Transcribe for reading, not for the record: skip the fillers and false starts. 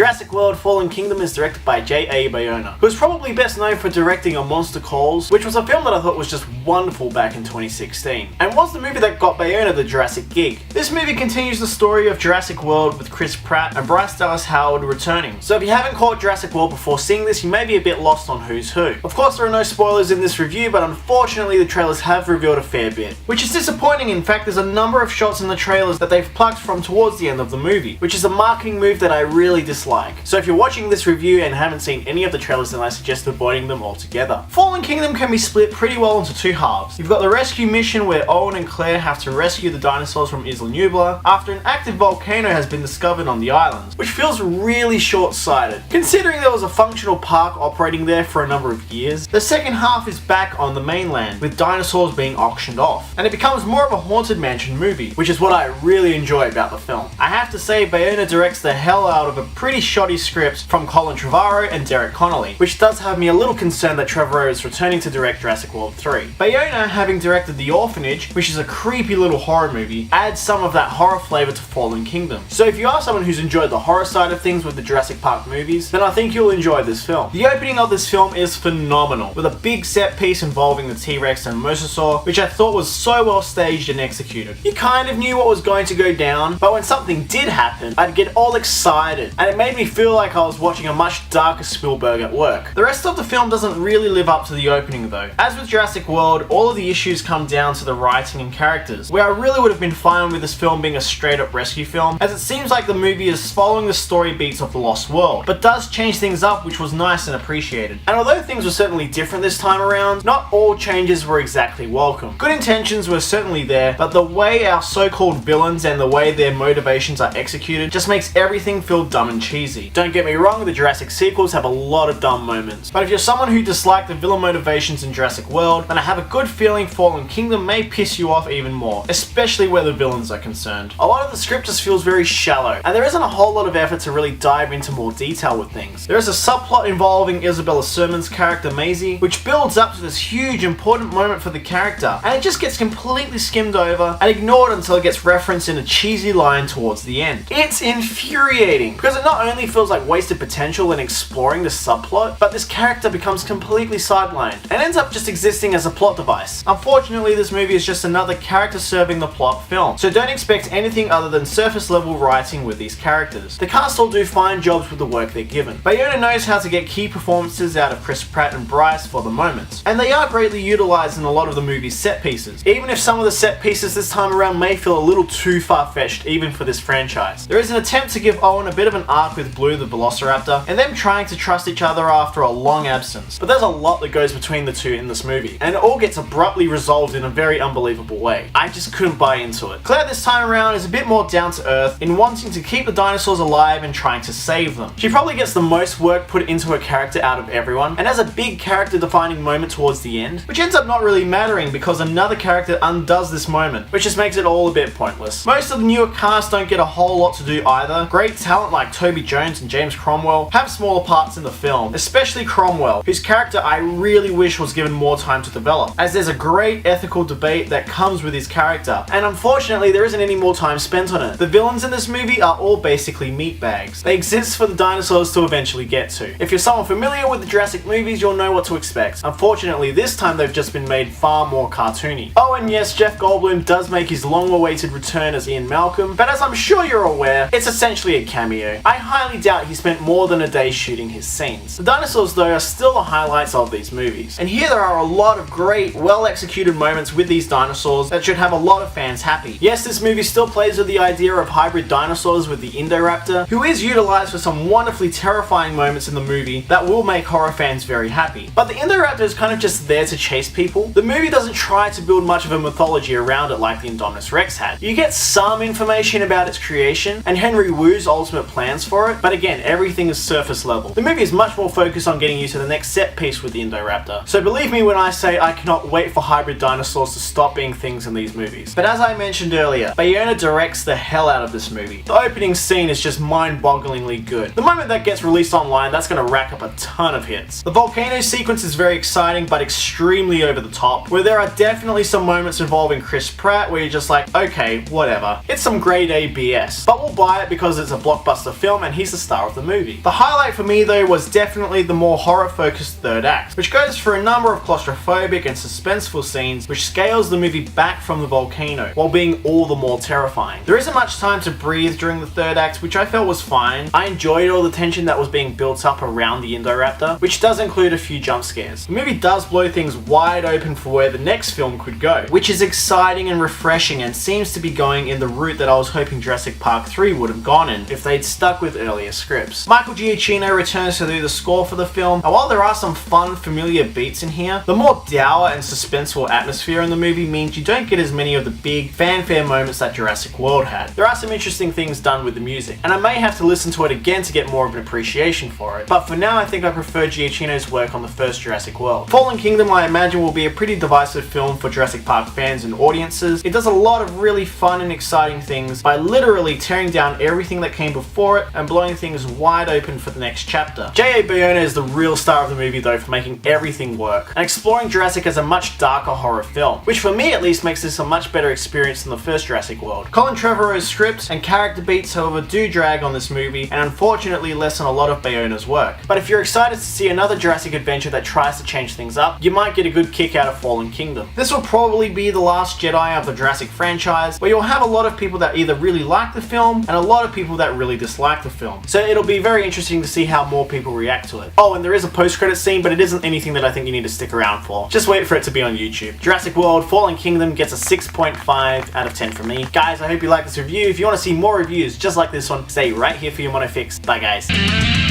Jurassic World Fallen Kingdom is directed by Bayona, who is probably best known for directing A Monster Calls, which was a film that I thought was just wonderful back in 2016, and was the movie that got Bayona the Jurassic gig. This movie continues the story of Jurassic World with Chris Pratt and Bryce Dallas Howard returning. So if you haven't caught Jurassic World before seeing this, you may be a bit lost on who's who. Of course there are no spoilers in this review, but unfortunately the trailers have revealed a fair bit, which is disappointing. In fact, there's a number of shots in the trailers that they've plucked from towards the end of the movie, which is a marketing move that I really dislike. So if you're watching this review and haven't seen any of the trailers, then I suggest avoiding them altogether. Fallen Kingdom can be split pretty well into two halves. You've got the rescue mission where Owen and Claire have to rescue the dinosaurs from Isla Nublar after an active volcano has been discovered on the islands, which feels really short-sighted, considering there was a functional park operating there for a number of years. The second half is back on the mainland, with dinosaurs being auctioned off, and it becomes more of a haunted mansion movie, which is what I really enjoy about the film. I have to say, Bayona directs the hell out of a pretty shoddy script from Colin Trevorrow and Derek Connolly, which does have me a little concerned that Trevorrow is returning to direct Jurassic World 3. Bayona, having directed The Orphanage, which is a creepy little horror movie, adds some of that horror flavour to Fallen Kingdom. So if you are someone who's enjoyed the horror side of things with the Jurassic Park movies, then I think you'll enjoy this film. The opening of this film is phenomenal, with a big set piece involving the T-Rex and Mosasaur, which I thought was so well staged and executed. You kind of knew what was going to go down, but when something did happen, I'd get all excited, and it made me feel like I was watching a much darker Spielberg at work. The rest of the film doesn't really live up to the opening though. As with Jurassic World, all of the issues come down to the writing and characters, where I really would have been fine with this film being a straight up rescue film, as it seems like the movie is following the story beats of The Lost World, but does change things up, which was nice and appreciated. And although things were certainly different this time around, not all changes were exactly welcome. Good intentions were certainly there, but the way our so-called villains and the way their motivations are executed just makes everything feel dumb and cheesy. Don't get me wrong, the Jurassic sequels have a lot of dumb moments, but if you're someone who disliked the villain motivations in Jurassic World, then I have a good feeling Fallen Kingdom may piss you off even more, especially where the villains are concerned. A lot of the script just feels very shallow, and there isn't a whole lot of effort to really dive into more detail with things. There is a subplot involving Isabella Sermon's character Maisie, which builds up to this huge important moment for the character, and it just gets completely skimmed over and ignored until it gets referenced in a cheesy line towards the end. It's infuriating, because it not only feels like wasted potential in exploring this subplot, but this character becomes completely sidelined and ends up just existing as a plot device. Unfortunately, this movie is just another character serving the plot film, so don't expect anything other than surface level writing with these characters. The cast all do fine jobs with the work they're given. Bayona knows how to get key performances out of Chris Pratt and Bryce for the moments, and they are greatly utilised in a lot of the movie's set pieces, even if some of the set pieces this time around may feel a little too far-fetched even for this franchise. There is an attempt to give Owen a bit of an arc with Blue the Velociraptor, and them trying to trust each other after a long absence, but there's a lot that goes between the two in this movie, and it all gets abruptly resolved in a very unbelievable way. I just couldn't buy into it. Claire this time around is a bit more down to earth in wanting to keep the dinosaurs alive and trying to save them. She probably gets the most work put into her character out of everyone, and has a big character defining moment towards the end, which ends up not really mattering because another character undoes this moment, which just makes it all a bit pointless. Most of the newer cast don't get a whole lot to do either. Great talent like Toby Jones and James Cromwell have smaller parts in the film, especially Cromwell, whose character I really wish was given more time to develop, as there's a great ethical debate that comes with his character, and unfortunately there isn't any more time spent on it. The villains in this movie are all basically meatbags. They exist for the dinosaurs to eventually get to. If you're someone familiar with the Jurassic movies, you'll know what to expect. Unfortunately, this time they've just been made far more cartoony. Oh, and yes, Jeff Goldblum does make his long-awaited return as Ian Malcolm, but as I'm sure you're aware, it's essentially a cameo. I highly doubt he spent more than a day shooting his scenes. The dinosaurs, though, are still the highlights of these movies, and here there are a lot of great, well-executed moments with these dinosaurs that should have a lot of fans happy. Yes, this movie still plays with the idea of hybrid dinosaurs with the Indoraptor, who is utilised for some wonderfully terrifying moments in the movie that will make horror fans very happy. But the Indoraptor is kind of just there to chase people. The movie doesn't try to build much of a mythology around it like the Indominus Rex had. You get some information about its creation and Henry Wu's ultimate plans for it, but again, everything is surface level. The movie is much more focused on getting you to the next set piece with the Indoraptor. So believe me when I say I cannot wait for hybrid dinosaurs to stop being things in these movies. But as I mentioned earlier, Bayona directs the hell out of this movie. The opening scene is just mind-bogglingly good. The moment that gets released online, that's going to rack up a ton of hits. The volcano sequence is very exciting but extremely over the top, where there are definitely some moments involving Chris Pratt where you're just like, okay, whatever. It's some grade A BS, but we'll buy it because it's a blockbuster film and and he's the star of the movie. The highlight for me though was definitely the more horror-focused third act, which goes for a number of claustrophobic and suspenseful scenes which scales the movie back from the volcano, while being all the more terrifying. There isn't much time to breathe during the third act, which I felt was fine. I enjoyed all the tension that was being built up around the Indoraptor, which does include a few jump scares. The movie does blow things wide open for where the next film could go, which is exciting and refreshing and seems to be going in the route that I was hoping Jurassic Park 3 would have gone in if they'd stuck with earlier scripts. Michael Giacchino returns to do the score for the film, and while there are some fun, familiar beats in here, the more dour and suspenseful atmosphere in the movie means you don't get as many of the big fanfare moments that Jurassic World had. There are some interesting things done with the music, and I may have to listen to it again to get more of an appreciation for it, but for now I think I prefer Giacchino's work on the first Jurassic World. Fallen Kingdom I imagine will be a pretty divisive film for Jurassic Park fans and audiences. It does a lot of really fun and exciting things by literally tearing down everything that came before it and blowing things wide open for the next chapter. J.A. Bayona is the real star of the movie though for making everything work, and exploring Jurassic as a much darker horror film, which for me at least makes this a much better experience than the first Jurassic World. Colin Trevorrow's script and character beats however do drag on this movie and unfortunately lessen a lot of Bayona's work. But if you're excited to see another Jurassic adventure that tries to change things up, you might get a good kick out of Fallen Kingdom. This will probably be the last Jedi of the Jurassic franchise, where you'll have a lot of people that either really like the film and a lot of people that really dislike the film. So it'll be very interesting to see how more people react to it. Oh, and there is a post-credit scene, but it isn't anything that I think you need to stick around for. Just wait for it to be on YouTube. Jurassic World Fallen Kingdom gets a 6.5 out of 10 from me. Guys, I hope you like this review. If you want to see more reviews just like this one, stay right here for your Monofix. Bye guys.